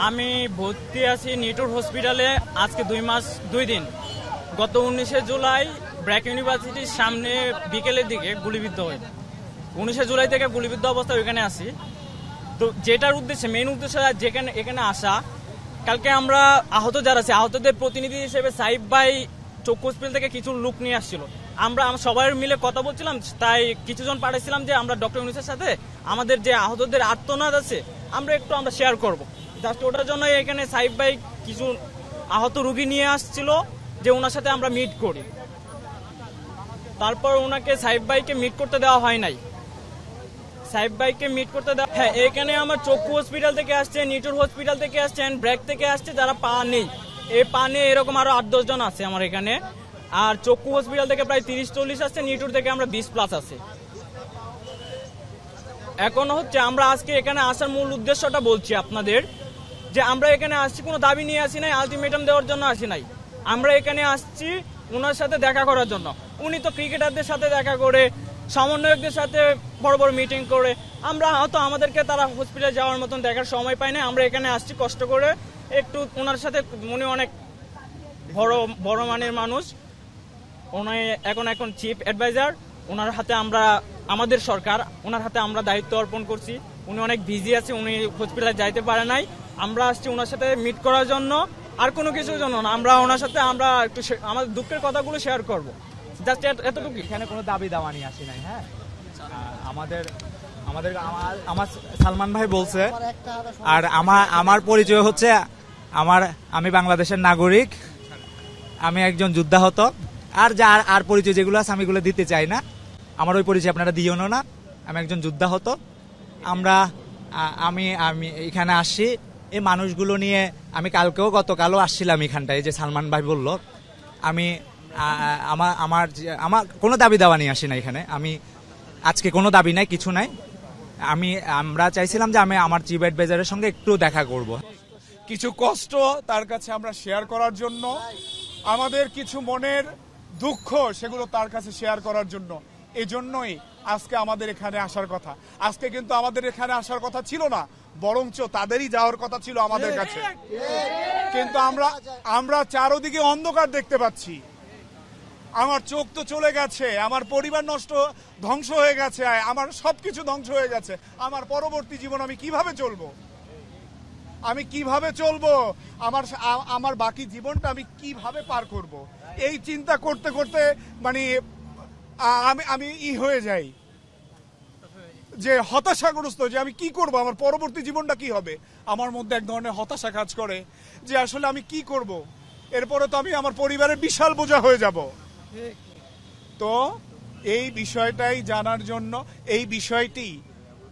আমি ভর্তি আছি নিটোর হসপিটালে আজকে 2 মাস 2 দিন। গত 19শে জুলাই ব্র্যাক ইউনিভার্সিটির সামনে বিকেলের দিকে গুলিবিদ্ধ হই। 19শে জুলাই থেকে গুলিবিদ্ধ অবস্থায় ওইখানে আসি। তো যেটার উদ্দেশ্যে মেইন উদ্দেশ্য যেখানে এখানে আসা, কালকে আমরা আহত যারা আছে আহতদের প্রতিনিধি হিসেবে সাইব ভাই চক্ষু হসপিটাল থেকে কিছু লোক নিয়ে আসছিল। আমরা সবাই মিলে কথা বলছিলাম, তাই কিছুজন পাঠাইছিলাম যে আমরা ডক্টর ইউনূসের সাথে আমাদের যে আহতদের আর্তনাদ আছে আমরা শেয়ার করব। জাস্ট ওটার জন্য এখানে সাইব ভাই কিছু আহত রোগী নিয়ে আসছিল যে ওনার সাথে আমরা মিট করি। তারপর ওনাকে সাইব ভাইকে মিট করতে দেওয়া হয় নাই। সাইব ভাইকে মিট করতে দেওয়া, হ্যাঁ, এখানে আমার চক্ষু হসপিটাল থেকে আসছে, নিটোর হসপিটাল থেকে আসছেন, ব্র্যাক থেকে আসছে, যারা পা নেই এই পা নিয়ে এরকম আরো 8-10 জন আছে আমার এখানে। আর চক্ষু হসপিটাল থেকে প্রায় 30-40 আসছে, নিটোর থেকে আমরা 20+ আছে। এখন হচ্ছে আমরা আজকে এখানে আসার মূল উদ্দেশ্যটা বলছি আপনাদের, যে আমরা এখানে আসছি কোনো দাবি নিয়ে আসি নাই, আলটিমেটাম দেওয়ার জন্য আসি নাই। আমরা এখানে আসছি ওনার সাথে দেখা করার জন্য। উনি তো ক্রিকেটারদের সাথে দেখা করে, সমন্বয়কদের সাথে বড় বড় মিটিং করে, আমরা হয়তো আমাদেরকে তারা হসপিটালে যাওয়ার মতন দেখার সময় পাই না। আমরা এখানে আসছি কষ্ট করে একটু ওনার সাথে, উনি অনেক বড় মানের মানুষ, উনি এখন চিফ অ্যাডভাইজার। ওনার হাতে আমরা, আমাদের সরকার ওনার হাতে আমরা দায়িত্ব অর্পণ করছি। উনি অনেক বিজি আছে, উনি হসপিটালে যাইতে পারে নাই। আমরা আসছি ওনার সাথে মিট করার জন্য, আর কোনো কিছুর জন্য না। আমরা ওনার সাথে আমরা একটু আমাদের দুঃখের কথাগুলো শেয়ার করবো, জাস্ট এতটুকু। এখানে কোনো দাবি দাওয়া নিয়ে আসি নাই। হ্যাঁ, আমার সালমান ভাই বলছে, আর আমার পরিচয় হচ্ছে আমি বাংলাদেশের নাগরিক, আমি একজন যোদ্ধাহত। আর পরিচয় যেগুলো আছে আমি এগুলো দিতে চাই না। আমার ওই পরিচয় আপনারা দিও না। আমি একজন যোদ্ধাহত। আমি এখানে আসছি এই মানুষগুলো নিয়ে। আমি গতকালও আসছিলাম এখানটায়, যে সালমান ভাই বলল। আমি আমার কোনো দাবি দাওয়া নিয়ে আসি না এখানে। আমি আজকে কোনো দাবি নাই, কিছু নাই। আমরা চাইছিলাম যে আমি আমার চিফ অ্যাডভাইজারের সঙ্গে একটু দেখা করব, কিছু কষ্ট তার কাছে আমরা শেয়ার করার জন্য, আমাদের কিছু মনের দুঃখ সেগুলো তার কাছে শেয়ার করার জন্য। এই জন্যই আজকে আমাদের এখানে আসার কথা। আজকে কিন্তু আমাদের এখানে আসার কথা ছিল না, বরঞ্চ তাদেরই যাওয়ার কথা ছিল আমাদের কাছে। কিন্তু আমরা চারদিকে অন্ধকার দেখতে পাচ্ছি। আমার চোখ তো চলে গেছে, আমার পরিবার ধ্বংস হয়ে গেছে, আমার সবকিছু ধ্বংস হয়ে গেছে। আমার পরবর্তী জীবন আমি কিভাবে চলবো? আমার বাকি জীবনটা আমি কিভাবে পার করব? এই চিন্তা করতে করতে মানে আমি হয়ে যাই, যে হতাশাগ্রস্ত, যে আমি কি করব, আমার পরবর্তী জীবনটা কি হবে। আমার মধ্যে এক ধরনের হতাশা কাজ করে, যে আসলে আমি কি করব। এরপরে তো আমি আমার পরিবারের বিশাল বোঝা হয়ে যাব। তো এই বিষয়টাই জানার জন্য, এই বিষয়টি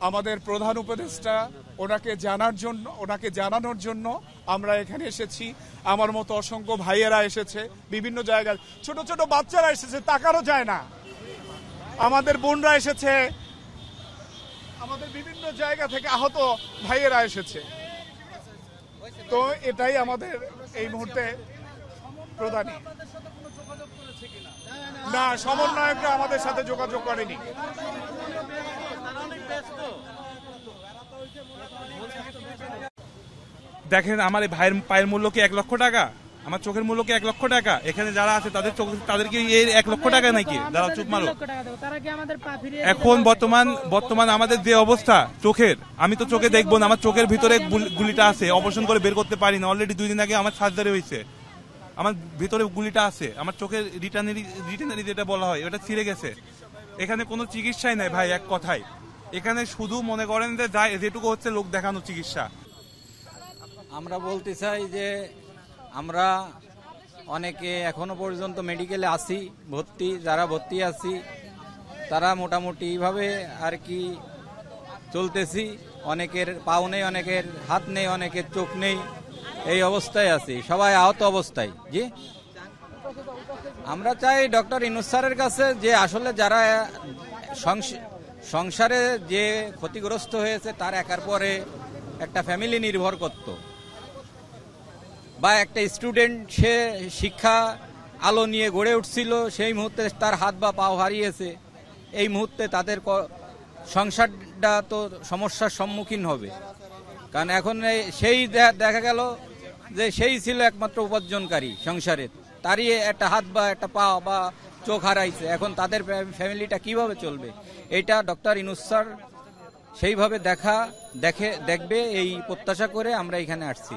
আমাদের প্রধান উপদেষ্টা ওনাকে জানানোর জন্য আমরা এখানে এসেছি। আমার মতো অসংখ্য ভাইয়েরা এসেছে, বিভিন্ন জায়গায় ছোট ছোট বাচ্চারা এসেছে, তাকারও যায় না। আমাদের বোনরা এসেছে, আমাদের বিভিন্ন জায়গা থেকে আহত ভাইয়েরা এসেছে। তো এটাই আমাদের এই মুহূর্তে প্রধানী। না, সমন্বয়করা আমাদের সাথে যোগাযোগ করেনি। দেখেন, আমার এই ভাইয়ের পায়ের মূল্য কি 1 লক্ষ টাকা? আমার চোখের মূল্য কি 1 লক্ষ টাকা? এখানে যারা আছে তাদের কি এই 1 লক্ষ টাকা নাকি? যারা চোখ মারো। এখন বর্তমান আমাদের যে অবস্থা চোখের, আমি তো চোখে দেখবো না, আমার চোখের ভিতরে গুলিটা আছে, অপারেশন করে বের করতে পারি না। অলরেডি 2 দিন আগে আমার সার্জারি হয়েছে, আমার ভিতরে গুলিটা আছে, আমার চোখের রিটানারি যেটা বলা হয় ওটা ছিঁড়ে গেছে। এখানে কোনো চিকিৎসাই নাই ভাই, এক কথায়। এখানে শুধু মনে করেন যে যেটুকু হচ্ছে লোক দেখানো চিকিৎসা। আমরা বলতে চাই যে আমরা অনেকে এখনো পর্যন্ত মেডিকেলে আছি, যারা ভর্তি আছি তারা মোটামুটি এইভাবে আর কি চলতেছি। অনেকের পাও নেই, অনেকের হাত নেই, অনেকের চোখ নেই, এই অবস্থায় আছি, সবাই আহত অবস্থায়। জি, আমরা চাই ডক্টর ইউনূস স্যারের কাছে, যে আসলে যারা সংসারে যে ক্ষতিগ্রস্ত হয়েছে তার একার পরে একটা ফ্যামিলি নির্ভর করত, বা একটা স্টুডেন্ট সে শিক্ষা আলো নিয়ে গড়ে উঠছিল, সেই মুহূর্তে তার হাত বা পাও হারিয়েছে। এই মুহূর্তে তাদের সংসারটা তো সমস্যার সম্মুখীন হবে। কারণ এখন সেই দেখা গেল যে সেই ছিল একমাত্র উপার্জনকারী সংসারের, তারই একটা হাত বা একটা পা বা চোখ হারাইছে, এখন তাদের ফ্যামিলিটা কিভাবে চলবে? এটা ডক্টর ইউনূস স্যার সেইভাবে দেখবে এই প্রত্যাশা করে আমরা এখানে আসছি।